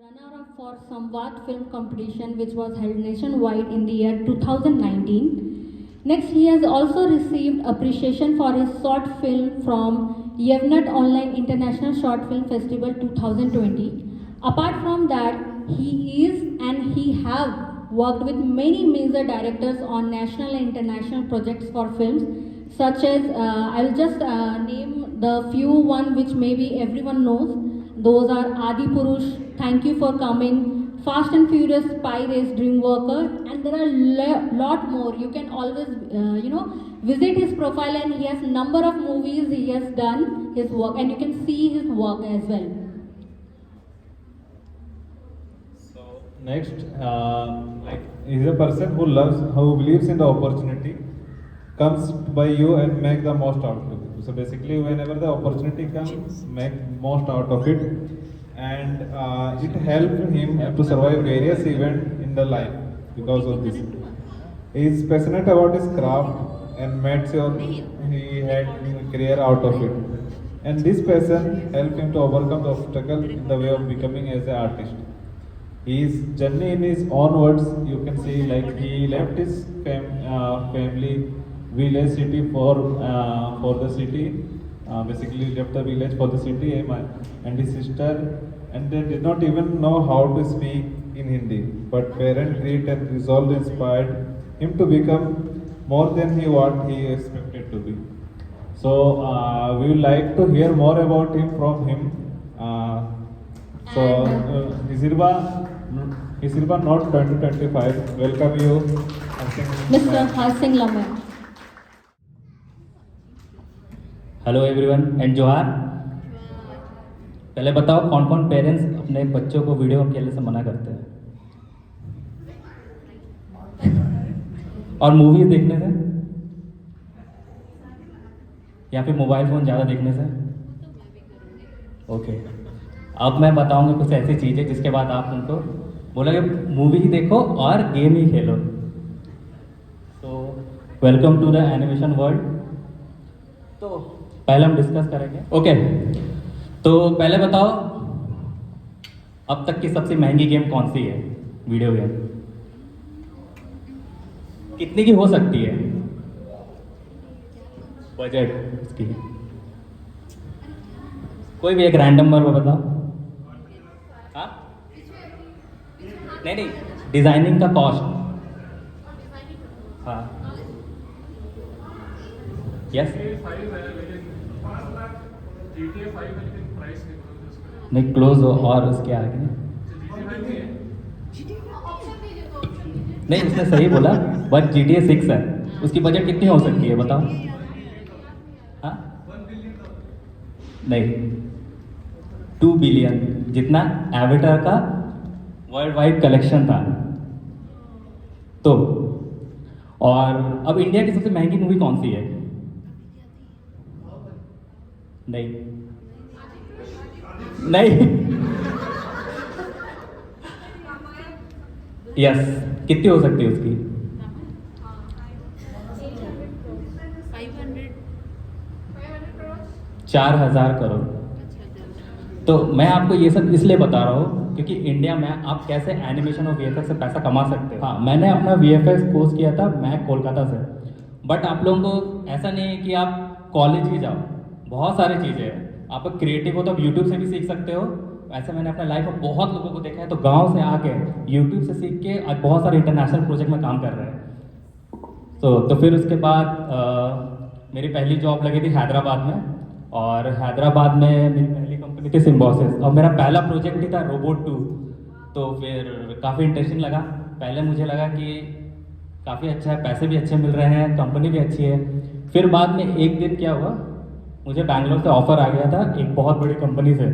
runner-up for Samvad Film Competition, which was held nationwide in the year 2019. Next, he has also received appreciation for his short film from Yevnat Online International Short Film Festival 2020. Apart from that, he is and he have worked with many major directors on national and international projects for films, such as I will just name the few one which maybe everyone knows. Those are Adi Purush, Thank You for Coming, Fast and Furious, Spy Race, Dream Worker, and there are lot more. You can always, visit his profile, and he has number of movies he has done his work, and you can see his work as well. So next, like is a person who loves, who believes in the opportunity, comes by you and make the most out of it. So basically, whenever the opportunity comes, make most out of it, and it helped him to survive various events in the life because of this. He is passionate about his craft and made sure he had a career out of it. And this passion helped him to overcome the obstacle in the way of becoming as an artist. His journey in his own words, you can see like he left his family, village, city for the city. Basically left the village for the city, and his sister, and they did not even know how to speak in Hindi. But parent grit and resolve inspired him to become more than what he expected to be. So we would like to hear more about him from him. Hisirba Not 2025, welcome you. Mr. Harsing Lamay. Hello everyone and जोहार। पहले बताओ कौन कौन parents अपने बच्चों को video खेलने से मना करते हैं और मूवीज देखने से या फिर मोबाइल फ़ोन ज़्यादा देखने से? ओके, अब मैं बताऊंगा कुछ ऐसी चीज़ें जिसके बाद आप उनको बोलोगे मूवी ही देखो और गेम ही खेलो। तो welcome to the animation world. तो पहले हम डिस्कस करेंगे। ओके, तो पहले बताओ अब तक की सबसे महंगी गेम कौन सी है? वीडियो गेम कितने की हो सकती है? बजट इसकी कोई भी एक रैंडम नंबर बताओ। हाँ, नहीं, डिजाइनिंग का कॉस्ट। हाँ, यस, नहीं क्लोज हो और उसके आगे नहीं, उसने सही बोला, बट GTA 6 है, उसकी बजट कितनी हो सकती है बताओ? हाँ, नहीं, 2 बिलियन जितना एवेटर का वर्ल्ड वाइड कलेक्शन था। तो और अब इंडिया की सबसे महंगी मूवी कौन सी है? नहीं, यस, कितनी हो सकती है उसकी? 4,000 करोड़। तो मैं आपको ये सब इसलिए बता रहा हूँ क्योंकि इंडिया में आप कैसे एनिमेशन और VFX से पैसा कमा सकते हो। हाँ, मैंने अपना VFX कोर्स किया था, मैं कोलकाता से। बट आप लोगों को ऐसा नहीं है कि आप कॉलेज ही जाओ, बहुत सारी चीज़ें हैं। आप क्रिएटिव हो तो आप यूट्यूब से भी सीख सकते हो। ऐसे मैंने अपने लाइफ में बहुत लोगों को देखा है तो गांव से आके यूट्यूब से सीख के आज बहुत सारे इंटरनेशनल प्रोजेक्ट में काम कर रहे हैं। तो फिर उसके बाद मेरी पहली जॉब लगी थी हैदराबाद में, और हैदराबाद में मेरी पहली कंपनी थी सिम्बोसिस, और मेरा पहला प्रोजेक्ट ही था रोबोट 2। तो फिर काफ़ी इंटरेस्टिंग लगा। पहले मुझे लगा कि काफ़ी अच्छा है, पैसे भी अच्छे मिल रहे हैं, कंपनी भी अच्छी है। फिर बाद में एक दिन क्या हुआ, मुझे बैंगलोर से ऑफर आ गया था एक बहुत बड़ी कंपनी से।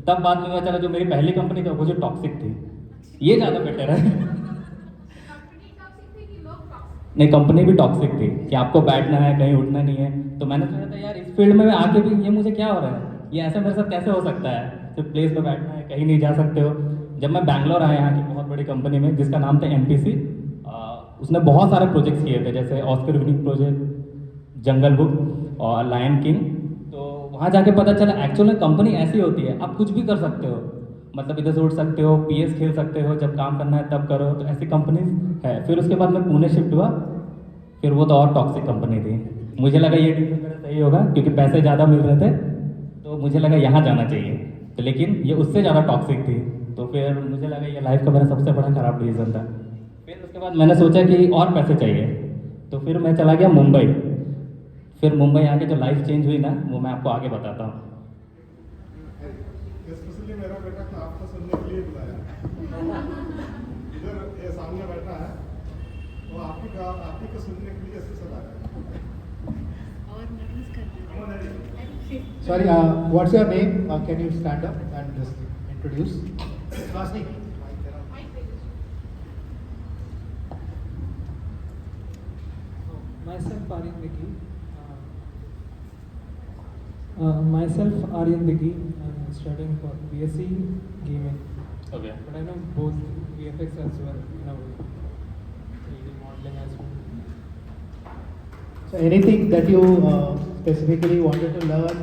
तब बाद में पता चला जो मेरी पहली कंपनी थी वो जो टॉक्सिक थी, ये ज़्यादा बेटर है। नहीं, कंपनी भी टॉक्सिक थी कि आपको बैठना है, कहीं उठना नहीं है। तो मैंने सोचा था यार इस फील्ड में आके भी ये मुझे क्या हो रहा है, ये ऐसा मेरे साथ कैसे हो सकता है, सिर्फ प्लेस पे बैठना है, कहीं नहीं जा सकते हो। जब मैं बैंगलोर आया यहाँ की बहुत बड़ी कंपनी में जिसका नाम था MPC, उसने बहुत सारे प्रोजेक्ट्स किए थे, जैसे ऑस्कर विनिंग प्रोजेक्ट, जंगल बुक और लायन किंग। तो वहाँ जाके पता चला एक्चुअल में कंपनी ऐसी होती है, आप कुछ भी कर सकते हो। मतलब इधर से उठ सकते हो, PS खेल सकते हो, जब काम करना है तब करो, तो ऐसी कंपनीज है। फिर उसके बाद मैं पुणे शिफ्ट हुआ, फिर वो तो और टॉक्सिक कंपनी थी। मुझे लगा ये डिसीजन मेरा सही होगा क्योंकि पैसे ज़्यादा मिल रहे थे, तो मुझे लगा यहाँ जाना चाहिए। तो लेकिन ये उससे ज़्यादा टॉक्सिक थी, तो फिर मुझे लगा ये लाइफ का मेरा सबसे बड़ा ख़राब डिसीजन था। फिर उसके बाद मैंने सोचा कि और पैसे चाहिए, तो फिर मैं चला गया मुंबई। फिर मुंबई आके जो लाइफ चेंज हुई ना, वो मैं आपको आगे बताता हूँ। स्पेशली मेरा बेटा को आपको सुनने के लिए बुलाया। इधर ये सामने बैठा है, वो आप ही को सुनने के लिए स्पेशल आया है। और नर्वस कर रही हूँ। Sorry, what's your name? Can you stand up and just introduce? Rosni. Myself Aryan Digi. Myself Aryan Digi. I'm studying for BSc Gaming. Okay. But I know both VFX as well, in a way. 3D modeling as well. So anything that you specifically wanted to learn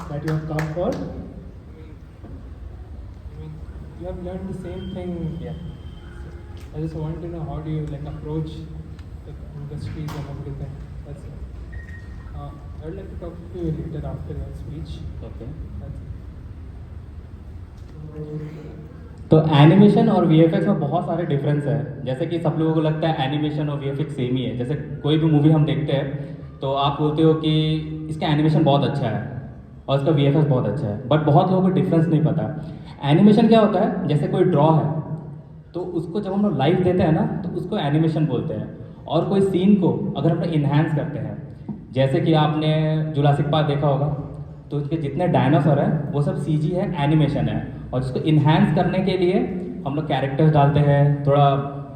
that you have come for? I mean, you have learned the same thing. Yeah. I just want to know how do you like approach the industries and everything. That's it. I would like to talk to you later after your speech. Okay. That's it. तो animation और VFX में बहुत सारे difference है। जैसे कि सब लोगों को लगता है एनिमेशन और VFX सेम ही है। जैसे कोई भी मूवी हम देखते हैं तो आप बोलते हो कि इसका एनिमेशन बहुत अच्छा है और इसका VFX बहुत अच्छा है, बट बहुत लोगों को डिफरेंस नहीं पता। एनिमेशन क्या होता है, जैसे कोई ड्रॉ है तो उसको जब हम लोग लाइव देते हैं ना तो उसको एनिमेशन बोलते हैं। और कोई सीन को अगर हम लोग इन्हांस करते हैं, जैसे कि आपने जुरासिक पार्क देखा होगा, तो उसके जितने डायनासोर हैं वो सब CG है, एनिमेशन है। और इसको इन्हांस करने के लिए हम लोग कैरेक्टर्स डालते हैं, थोड़ा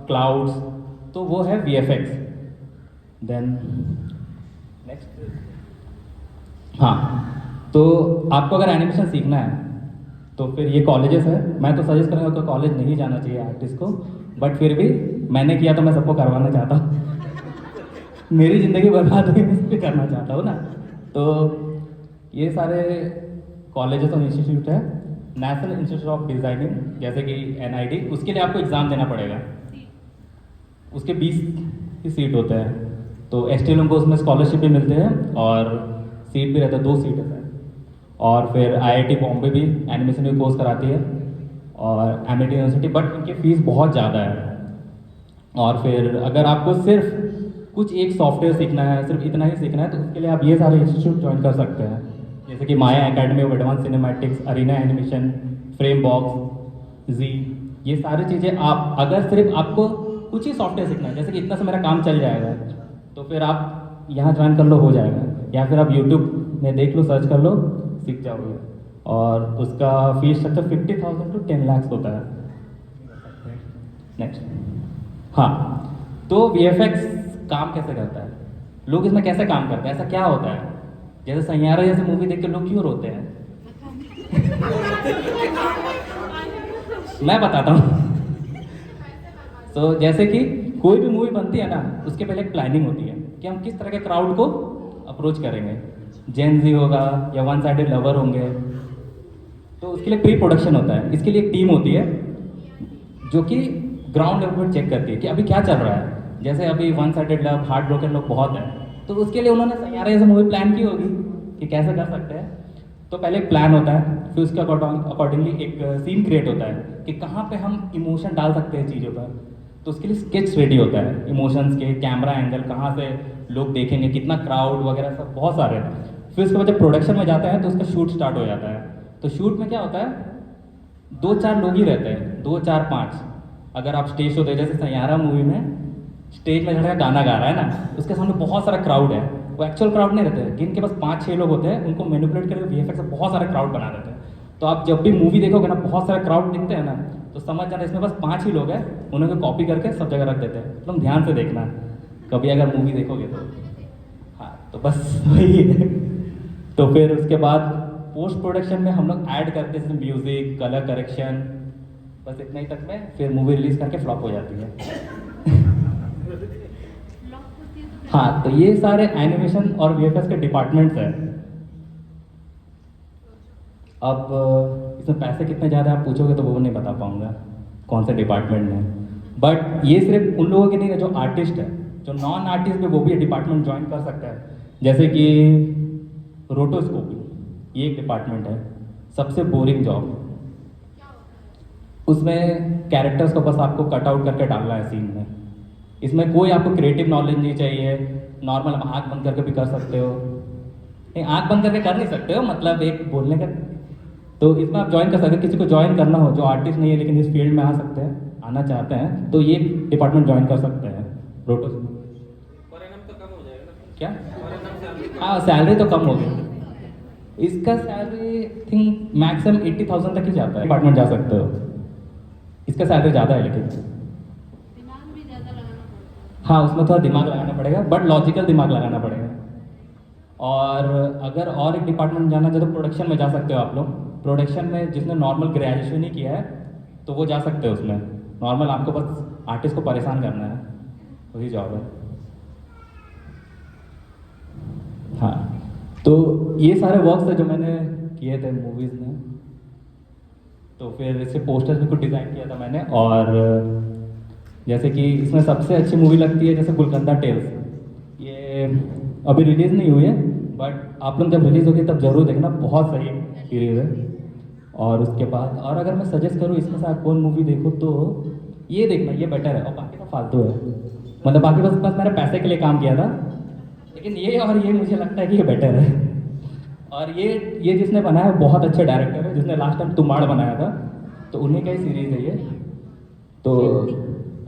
क्लाउड्स, तो वो है VFX। देन नेक्स्ट, हाँ, तो आपको अगर एनिमेशन सीखना है तो फिर ये कॉलेजेस है। मैं तो सजेस्ट करूँगा कि कॉलेज नहीं जाना चाहिए आर्टिस्ट को, बट फिर भी मैंने किया तो मैं सबको करवाना चाहता हूँ। मेरी ज़िंदगी बर्बाद हुई, मैं इसलिए करना चाहता हूँ ना। तो ये सारे कॉलेजेस और इंस्टीट्यूट है। नेशनल इंस्टीट्यूट ऑफ डिज़ाइनिंग, जैसे कि NID, उसके लिए आपको एग्ज़ाम देना पड़ेगा। उसके 20 ही सीट होते हैं, तो STL को उसमें स्कॉलरशिप भी मिलते हैं और सीट भी रहता है, 2 सीट है। और फिर IIT बॉम्बे भी एनिमेशन का कोर्स कराती है और MIT यूनिवर्सिटी, बट इनकी फ़ीस बहुत ज़्यादा है। और फिर अगर आपको सिर्फ कुछ एक सॉफ्टवेयर सीखना है, सिर्फ इतना ही सीखना है, तो उसके लिए आप ये सारे इंस्टीट्यूट ज्वाइन कर सकते हैं, जैसे कि Maya academy of advance cinematics, Arena animation, Framebox, जी। ये सारी चीज़ें आप अगर सिर्फ आपको कुछ ही सॉफ्टवेयर सीखना है, जैसे कि इतना से मेरा काम चल जाएगा, तो फिर आप यहाँ ज्वाइन कर लो, हो जाएगा। या फिर आप यूट्यूब में देख लो, सर्च कर लो, सीख जाओगे। और उसका फीस स्ट्रक्चर 50,000 to 10 लाख होता है। नेक्स्ट, हाँ, तो VFX काम कैसे करता है, लोग इसमें कैसे काम करते हैं, ऐसा क्या होता है? जैसे सैयारा जैसे मूवी देख के लोग क्यों रोते हैं? मैं बताता हूँ। तो जैसे कि कोई भी मूवी बनती है ना, उसके पहले एक प्लानिंग होती है कि हम किस तरह के क्राउड को अप्रोच करेंगे। जेन जी होगा या वन साइडेड लवर होंगे, तो उसके लिए प्री प्रोडक्शन होता है। इसके लिए एक टीम होती है जो कि ग्राउंड लेवल पर चेक करती है कि अभी क्या चल रहा है। जैसे अभी one sided love, heart broken लोग बहुत हैं, तो उसके लिए उन्होंने सैयारा जैसे मूवी प्लान की होगी कि कैसे कर सकते हैं। तो पहले एक प्लान होता है, फिर उसके अकॉर्डिंगली एक सीन क्रिएट होता है कि कहाँ पे हम इमोशन डाल सकते हैं चीज़ों पर। तो उसके लिए स्केच रेडी होता है, इमोशंस के, कैमरा एंगल, कहाँ से लोग देखेंगे, कितना क्राउड वगैरह, सब बहुत सारे। फिर उसके बाद जब प्रोडक्शन में जाता है तो उसका शूट स्टार्ट हो जाता है। तो शूट में क्या होता है, 2-4 लोग ही रहते हैं, 2-4-5। अगर आप स्टेज शो दे, जैसे सैयारा मूवी में स्टेज में खड़ा गाना गा रहा है ना, उसके सामने बहुत सारा क्राउड है। वो एक्चुअल क्राउड नहीं रहते, जिनके पास 5-6 लोग होते हैं, उनको मैनिपुलेट करके VFX से बहुत सारे क्राउड बना देते हैं। तो आप जब भी मूवी देखोगे ना, बहुत सारे क्राउड दिखते हैं ना, तो समझ जाना इसमें बस 5 ही लोग हैं, उन्हें कॉपी करके सब जगह रख देते हैं। तुम ध्यान से देखना कभी अगर मूवी देखोगे तो। हाँ, तो बस वही है। तो फिर उसके बाद पोस्ट प्रोडक्शन में हम लोग ऐड करते हैं म्यूज़िक, कलर करेक्शन, बस इतना ही तक में फिर मूवी रिलीज करके फ्लॉप हो जाती है। हाँ, तो ये सारे एनिमेशन और VFX के डिपार्टमेंट्स हैं। अब इसमें पैसे कितने ज़्यादा आप पूछोगे तो वो नहीं बता पाऊँगा कौन से डिपार्टमेंट में, बट ये सिर्फ उन लोगों के नहीं है जो आर्टिस्ट है, जो नॉन आर्टिस्ट भी वो भी ये डिपार्टमेंट ज्वाइन कर सकता है। जैसे कि रोटोस्कोपी, ये एक डिपार्टमेंट है, सबसे बोरिंग जॉब। उसमें कैरेक्टर्स को बस आपको कट आउट करके डालना है सीन में। इसमें कोई आपको क्रिएटिव नॉलेज नहीं चाहिए, नॉर्मल आप आँख बंद करके भी कर सकते हो। नहीं, आँख बंद करके कर नहीं सकते हो, मतलब एक बोलने का। तो इसमें आप ज्वाइन कर सकते हो, किसी को ज्वाइन करना हो जो आर्टिस्ट नहीं है लेकिन इस फील्ड में आ सकते हैं, आना चाहते हैं, तो ये डिपार्टमेंट ज्वाइन कर सकते हैं रोटोस्कोपी। क्या? हाँ, सैलरी तो कम होगी। इसका सैलरी थिंक मैक्सिमम 80,000 तक ही जाता है, डिपार्टमेंट जा सकते हो। इसका सैलरी ज़्यादा है लेकिन दिमाग भी ज़्यादा लगाना पड़ता है। हाँ, उसमें थोड़ा दिमाग लगाना पड़ेगा, बट लॉजिकल दिमाग लगाना पड़ेगा। और अगर और एक डिपार्टमेंट जाना चाहे तो प्रोडक्शन में जा सकते हो आप लोग। प्रोडक्शन में जिसने नॉर्मल ग्रेजुएशन ही किया है तो वो जा सकते हो उसमें। नॉर्मल आपको बस आर्टिस्ट को परेशान करना है, वही जॉब है। हाँ, तो ये सारे वर्क्स थे जो मैंने किए थे मूवीज़ में। तो फिर इससे पोस्टर्स भी कुछ डिज़ाइन किया था मैंने। और जैसे कि इसमें सबसे अच्छी मूवी लगती है जैसे गुलकंदा टेल्स, ये अभी रिलीज़ नहीं हुई है, बट आप लोग जब रिलीज़ होगी तब जरूर देखना, बहुत सही सीरीज़ है। और उसके बाद और अगर मैं सजेस्ट करूँ इसमें से आप कौन मूवी देखो तो ये देखना, ये बेटर है। और बाकी सब फालतू है, मतलब बाकी बस मैंने पैसे के लिए काम किया था, लेकिन ये और ये मुझे लगता है कि ये बेटर है। और ये जिसने बनाया है बहुत अच्छे डायरेक्टर है, जिसने लास्ट टाइम तुम्बाड़ बनाया था, तो उन्हीं का ही सीरीज़ है ये। तो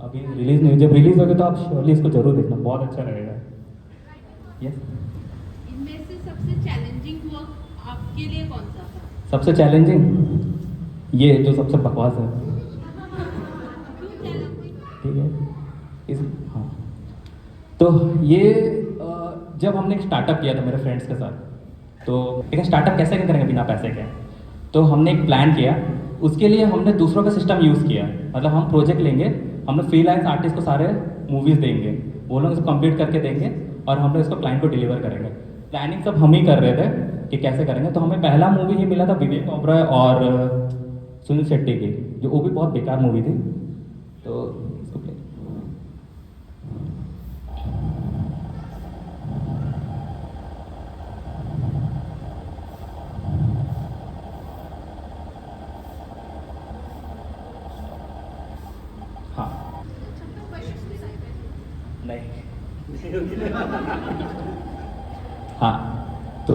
अभी रिलीज़ नहीं हुई, जब रिलीज़ होगी तो आप श्योरली इसको जरूर देखना, बहुत अच्छा लगेगा। यस। इनमें से सबसे चैलेंजिंग वर्क आपके लिए कौन सा था? सबसे चैलेंजिंग ये जो सबसे बकवास है, क्यों चैलेंजिंग? ठीक है। इस हाँ, तो ये जब हमने एक स्टार्टअप किया था मेरे फ्रेंड्स के साथ, तो लेकिन स्टार्टअप कैसे करेंगे बिना पैसे के, तो हमने एक प्लान किया। उसके लिए हमने दूसरों का सिस्टम यूज़ किया, मतलब हम प्रोजेक्ट लेंगे, हमने फ्रीलांस आर्टिस्ट को सारे मूवीज़ देंगे, वो लोग इसको कंप्लीट करके देंगे और हम लोग इसको क्लाइंट को डिलीवर करेंगे। प्लानिंग सब हम ही कर रहे थे कि कैसे करेंगे। तो हमें पहला मूवी ही मिला था विवेक ओबरॉय और सुनील शेट्टी की, जो वो भी बहुत बेकार मूवी थी। तो इसको प्ले हाँ नहीं हाँ, तो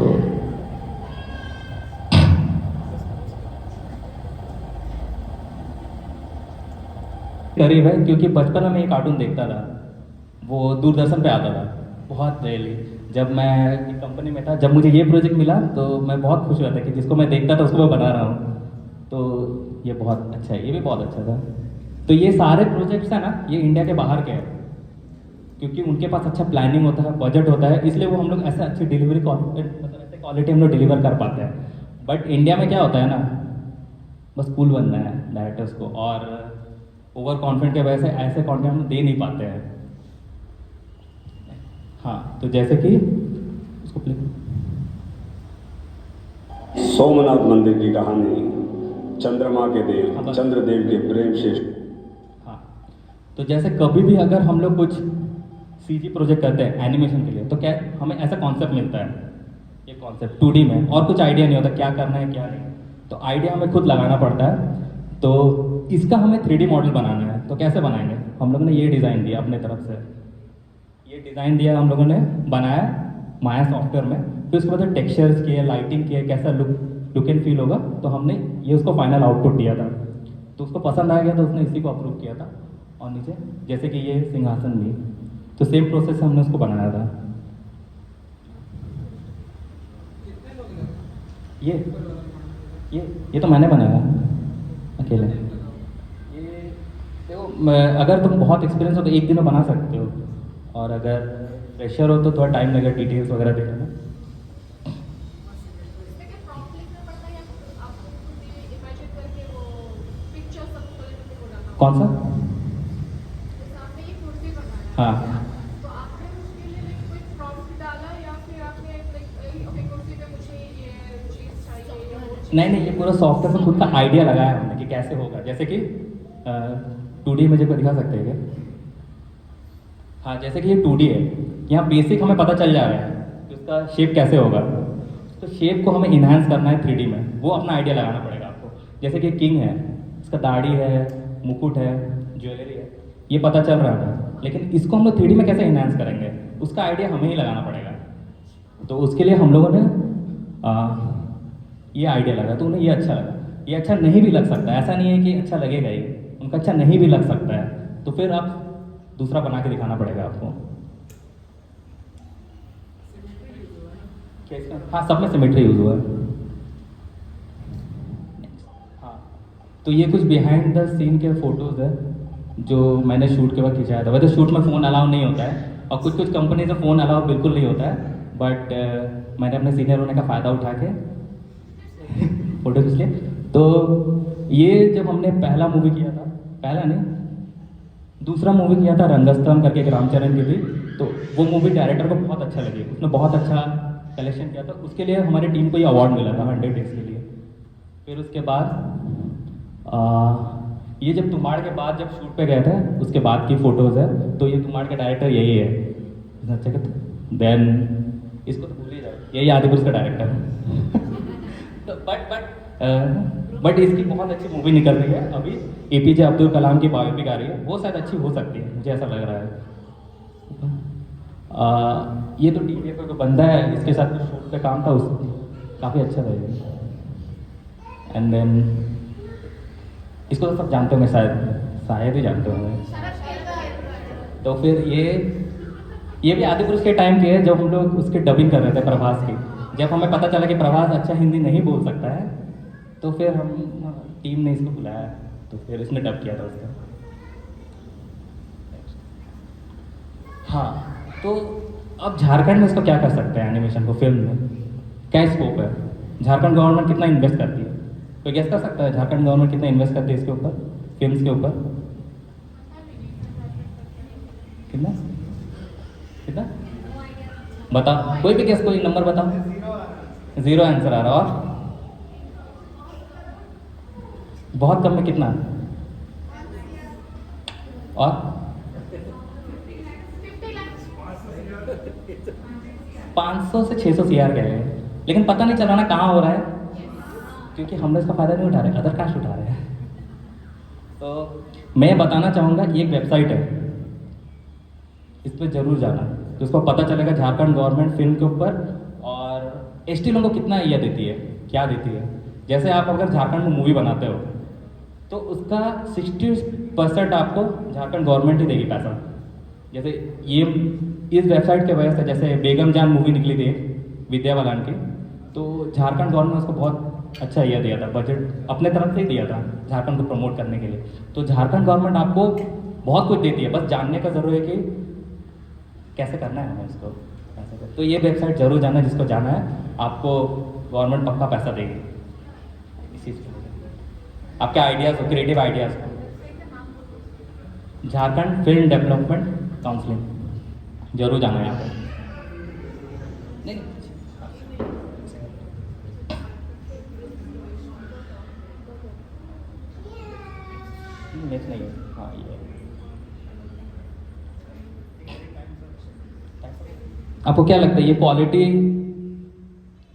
करीब है, क्योंकि बचपन में मैं एक कार्टून देखता था, वो दूरदर्शन पे आता था बहुत रेयरली। जब मैं एक कंपनी में था, जब मुझे ये प्रोजेक्ट मिला तो मैं बहुत खुश हुआ था कि जिसको मैं देखता था उसको मैं बना रहा हूँ। तो ये बहुत अच्छा है, ये भी बहुत अच्छा था। तो ये सारे प्रोजेक्ट्स हैं ना, ये इंडिया के बाहर के हैं, क्योंकि उनके पास अच्छा प्लानिंग होता है, बजट होता है, इसलिए वो हम लोग ऐसे अच्छी डिलीवरी मतलब ऐसे क्वालिटी हम लोग डिलीवर कर पाते हैं। बट इंडिया में क्या होता है ना, बस कूल बनना है डायरेक्टर्स को, और ओवर कॉन्फिडेंट के वजह से ऐसे कंटेंट हम दे नहीं पाते हैं। हाँ, तो जैसे कि उसको प्ले सोमनाथ मंदिर की कहानी, चंद्रमा के हाँ, देव बस। चंद्रदेव के प्रेम से। हाँ, तो जैसे कभी भी अगर हम लोग कुछ सीजी प्रोजेक्ट करते हैं एनिमेशन के लिए, तो क्या हमें ऐसा कॉन्सेप्ट मिलता है, ये कॉन्सेप्ट 2D में, और कुछ आइडिया नहीं होता क्या करना है क्या नहीं, तो आइडिया हमें खुद लगाना पड़ता है। तो इसका हमें 3D मॉडल बनाना है, तो कैसे बनाएंगे? हम लोगों ने ये डिज़ाइन दिया अपने तरफ से, ये डिज़ाइन दिया हम लोगों ने, बनाया माया सॉफ्टवेयर में, फिर उसके बाद टेक्सचर्स किए, लाइटिंग किए, कैसा लुक एंड फील होगा, तो हमने ये उसको फाइनल आउटपुट दिया था। तो उसको पसंद आ गया तो उसने इसी को अप्रूव किया था। और नीचे जैसे कि ये सिंहासन भी, तो सेम प्रोसेस से हमने उसको बनाया था। ये तो मैंने बनाया अकेले। ये देखो, अगर तुम बहुत एक्सपीरियंस हो तो एक दिन में बना सकते हो, और अगर प्रेशर हो तो थोड़ा टाइम लगेगा डिटेल्स वगैरह देखने में। कौन सा? हाँ, तो आपने उसके लिए like कोई prompt डाला या फिर आपने like ओके कुर्सी पे मुझे ये चीज़ चाहिए या वो चीज़ नहीं, ये पूरा सॉफ्टवेयर में खुद का आइडिया लगाया हमने कि कैसे होगा। जैसे कि 2D इमेज को दिखा सकते हैं क्या? हाँ, जैसे कि ये 2D है, यहाँ बेसिक हमें पता चल जा रहा है कि उसका शेप कैसे होगा। तो शेप को हमें इन्हांस करना है 3D में, वो अपना आइडिया लगाना पड़ेगा आपको। जैसे कि किंग है, इसका दाढ़ी है, मुकुट है, ज्वेलरी है, ये पता चल रहा है, लेकिन इसको हम लोग 3D में कैसे इन्हांस करेंगे, उसका आइडिया हमें ही लगाना पड़ेगा। तो उसके लिए हम लोगों ने ये आइडिया लगा, तो उन्हें ये अच्छा लगा। ये अच्छा नहीं भी लग सकता है, ऐसा नहीं है कि अच्छा लगेगा ही, उनका अच्छा नहीं भी लग सकता है, तो फिर आप दूसरा बना के दिखाना पड़ेगा आपको। क्या इसका? हाँ, सब में सिमेट्री यूज हुआ है। हाँ, तो ये कुछ बिहाइंड द सीन के फोटोज है जो मैंने शूट के बाद खिंचाया था। वैसे शूट में फ़ोन अलाउ नहीं होता है, और कुछ कुछ कंपनी से फ़ोन अलाउ बिल्कुल नहीं होता है, बट मैंने अपने सीनियर होने का फ़ायदा उठा के फोटो खींच लिए। तो ये जब हमने पहला मूवी किया था, पहला नहीं, दूसरा मूवी किया था रंगस्थलम करके एक रामचरण की थी, तो वो मूवी डायरेक्टर को बहुत अच्छा लगी, उसने बहुत अच्छा कलेक्शन किया था, उसके लिए हमारी टीम को ये अवार्ड मिला था 100 डेज के लिए। फिर उसके बाद ये जब तुमाड़ के बाद जब शूट पे गए थे, उसके बाद की फ़ोटोज़ है, तो ये तुमाड़ के डायरेक्टर यही है। अच्छा, देन इसको तो भूल ही जाओ, यही आदिपुरुष का डायरेक्टर है। तो बट इसकी बहुत अच्छी मूवी निकल रही है अभी, एपीजे अब्दुल कलाम की बायोपिक आ रही है, वो शायद अच्छी हो सकती है, मुझे ऐसा लग रहा है। ये तो टीवी पे कोई बंदा है, इसके साथ जो शूट पे काम था, उस काफ़ी अच्छा था ये। एंड देन इसको तो सब जानते होंगे, शायद ही जानते होंगे। तो फिर ये भी आदिपुरुष के टाइम की है, जब हम लोग उसकी डबिंग कर रहे थे प्रभास की। जब हमें पता चला कि प्रभास अच्छा हिंदी नहीं बोल सकता है, तो फिर हम टीम ने इसको बुलाया, तो फिर इसने डब किया था उसका। हाँ, तो अब झारखंड में इसको क्या कर सकते हैं एनिमेशन को, फिल्म में क्या स्कोप है? झारखंड गवर्नमेंट कितना इन्वेस्ट करती है? कोई गेस कर सकता है झारखंड गवर्नमेंट कितना इन्वेस्ट करती है इसके ऊपर, फिल्म्स के ऊपर? कितना कितना बता, कोई भी गेस, कोई नंबर बताओ। 0 आंसर आ रहा। और बहुत कम में कितना? और 500 से 600 CR गए हैं, लेकिन पता नहीं चल रहा ना कहाँ हो रहा है, क्योंकि हम लोग इसका फ़ायदा नहीं उठा रहे, अदर कास्ट उठा रहे हैं। तो मैं बताना चाहूँगा, ये एक वेबसाइट है, इस पर जरूर जाना, तो उसको पता चलेगा झारखंड गवर्नमेंट फिल्म के ऊपर और ST लोगों को कितना ये देती है, क्या देती है। जैसे आप अगर झारखंड में मूवी बनाते हो, तो उसका 60% आपको झारखंड गवर्नमेंट ही देगी पैसा। जैसे ये इस वेबसाइट के वजह से, जैसे बेगम जान मूवी निकली थी विद्या बालन की, तो झारखंड गवर्नमेंट उसको बहुत अच्छा ये दिया था, बजट अपने तरफ से ही दिया था झारखंड को प्रमोट करने के लिए। तो झारखंड गवर्नमेंट आपको बहुत कुछ देती है, बस जानने का ज़रूर है कि कैसे करना है हमें इसको, कैसे कर। तो ये वेबसाइट जरूर जाना, जिसको जाना है, आपको गवर्नमेंट पक्का पैसा देगी इसी से, आपके आइडियाज़ को, क्रिएटिव आइडियाज़ को। झारखंड फिल्म डेवलपमेंट काउंसिलिंग, जरूर जाना है यहाँ पर। नहीं, नेक्स्ट नहीं है। हाँ, ये आपको क्या लगता है, ये क्वालिटी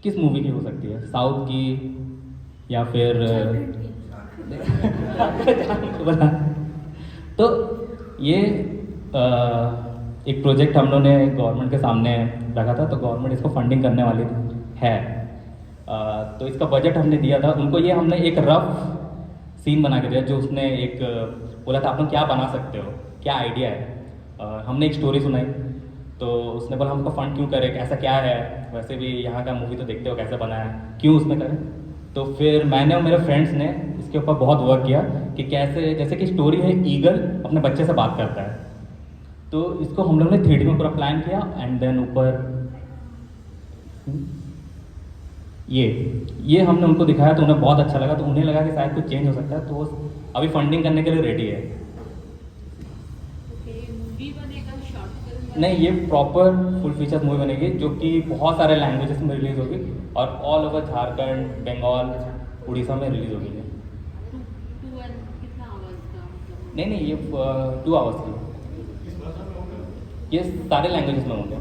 किस मूवी की हो सकती है? साउथ की या फिर तो ये एक प्रोजेक्ट हम लोगों ने गवर्नमेंट के सामने रखा था, तो गवर्नमेंट इसको फंडिंग करने वाली है। तो इसका बजट हमने दिया था उनको, ये हमने एक रफ सीन बना के दिया, जो उसने एक बोला था आप लोग क्या बना सकते हो, क्या आइडिया है। हमने एक स्टोरी सुनाई, तो उसने बोला हमको फंड क्यों करें, ऐसा क्या है, वैसे भी यहाँ का मूवी तो देखते हो कैसे बना है, क्यों उसमें करें। तो फिर मैंने और मेरे फ्रेंड्स ने इसके ऊपर बहुत वर्क किया कि कैसे, जैसे कि स्टोरी है, ईगल अपने बच्चे से बात करता है, तो इसको हम लोग ने 3D में पूरा प्लान किया। एंड देन ऊपर ये हमने उनको दिखाया, तो उन्हें बहुत अच्छा लगा, तो उन्हें लगा कि शायद कुछ चेंज हो सकता है, तो वो अभी फंडिंग करने के लिए रेडी है। मूवी बनेगा, शॉर्ट फिल्म नहीं, ये प्रॉपर फुल फीचर मूवी बनेगी, जो कि बहुत सारे लैंग्वेजेस में रिलीज होगी और ऑल ओवर झारखंड, बंगाल, उड़ीसा में रिलीज़ होगी ये। टू एंड कितना आवाज़ का मतलब? नहीं ये 2 आवर्स की, ये सारे लैंग्वेजेस में होंगे।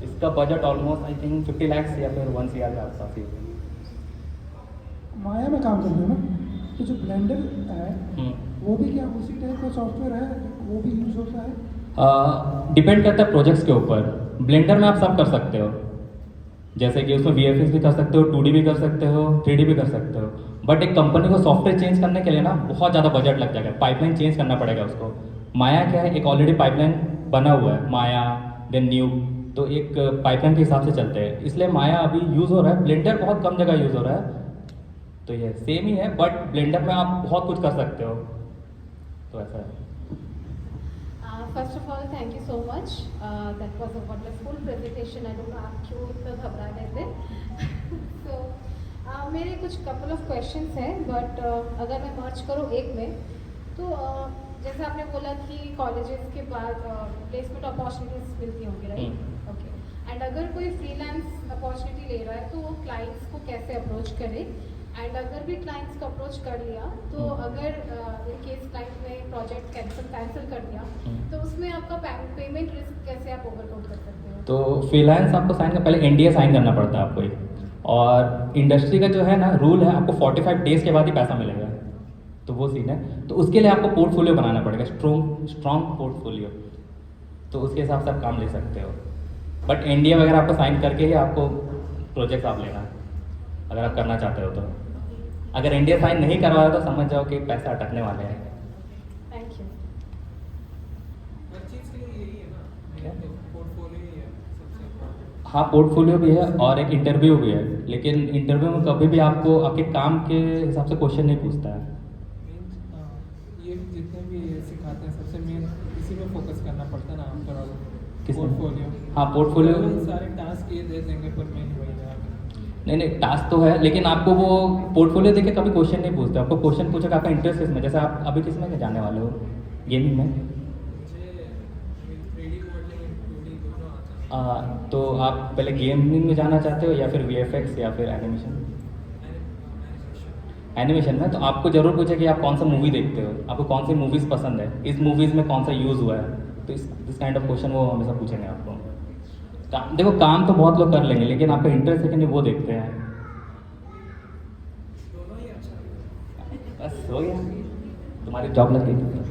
इसका budget almost I think 50 lakh या फिर 1 CR के आसपास ही। माया में काम कर रहे हो ना, तो जो ब्लेंडर है हम्म। वो भी क्या उसी टाइप का सॉफ्टवेयर है, वो भी यूज होता है? डिपेंड करता है प्रोजेक्ट्स के ऊपर। ब्लेंडर में आप सब कर सकते हो, जैसे कि उसमें VFX भी कर सकते हो, 2D भी कर सकते हो, 3D भी कर सकते हो। बट एक कंपनी को सॉफ्टवेयर चेंज करने के लिए ना बहुत ज़्यादा बजट लग जाएगा, पाइपलाइन चेंज करना पड़ेगा उसको। माया क्या है, एक ऑलरेडी पाइपलाइन बना हुआ है, माया देन न्यू, तो एक पाइपलाइन के हिसाब से चलते हैं, इसलिए माया अभी यूज़ हो रहा है। ब्लेंडर बहुत कम जगह यूज़ हो रहा है, तो ये सेम ही है, बट ब्लेंडर में आप बहुत कुछ कर सकते हो, तो ऐसा है। First of all, thank you so much. That was a wonderful presentation. I don't know आप क्यों इतना घबरा रहे थे. So, मेरे कुछ couple of questions हैं, but अगर मैं मर्ज करूँ एक में, तो जैसे आपने बोला कि कॉलेजेस के बाद प्लेसमेंट अपॉर्चुनिटीज मिलती होंगी, राइट? ओके. एंड अगर कोई फ्रीलांस अपॉर्चुनिटी ले रहा है तो वो क्लाइंट्स को कैसे अप्रोच करे? एंड अगर भी क्लाइंट्स को अप्रोच कर लिया तो अगर इन केस क्लाइंट ने प्रोजेक्ट कैंसिल कर दिया तो उसमें आपका पेमेंट रिस्क कैसे आप ओवरकम कर सकते हो? तो फ्रीलांस आपको साइन पहले NDA साइन करना पड़ता है आपको ही, और इंडस्ट्री का जो है ना रूल है, आपको 45 डेज के बाद ही पैसा मिलेगा, तो वो सीन है। तो उसके लिए आपको पोर्टफोलियो बनाना पड़ेगा, स्ट्रॉन्ग पोर्टफोलियो, तो उसके हिसाब से आप काम ले सकते हो। बट NDA वगैरह आपको साइन करके ही आपको प्रोजेक्ट आप लेना, अगर आप करना चाहते हो तो। अगर NDA साइन नहीं करवाया तो समझ जाओ कि पैसा अटकने वाले हैं। Thank you. हर चीज़ के लिए यही है ना, पोर्टफोलियो ही है सबसे इम्पोर्टेंट। हाँ, पोर्टफोलियो भी है और एक इंटरव्यू भी है, लेकिन इंटरव्यू में कभी भी आपको आपके काम के हिसाब से क्वेश्चन नहीं पूछता है। ये जितने भी सिखाते हैं सबसे मेन इसी में फोकस करना पड़ता है ना आफ्टर ऑल, किसमें? पोर्टफोलियो। हाँ, पोर्टफोलियो। सारे टास्क ये दे देंगे पर मेन वही है। नहीं टास्क तो है, लेकिन आपको वो पोर्टफोलियो देके कभी क्वेश्चन नहीं पूछते, आपको क्वेश्चन पूछेगा आपका इंटरेस्ट किसमें। जैसे आप अभी किस में जाने वाले हो, गेमिंग में? तो आप पहले गेमिंग में जाना चाहते हो या फिर VFX या फिर एनिमेशन? एनिमेशन में तो आपको जरूर पूछे कि आप कौन सा मूवी देखते हो, आपको कौन सी मूवीज़ पसंद है, इस मूवीज़ में कौन सा यूज़ हुआ है, तो दिस काइंड ऑफ क्वेश्चन वो हमेशा पूछेंगे आपको। देखो काम तो बहुत लोग कर लेंगे, लेकिन आपका इंटरेस्ट है कि नहीं वो देखते हैं। बस हो गया, तुम्हारी जॉब लग गई।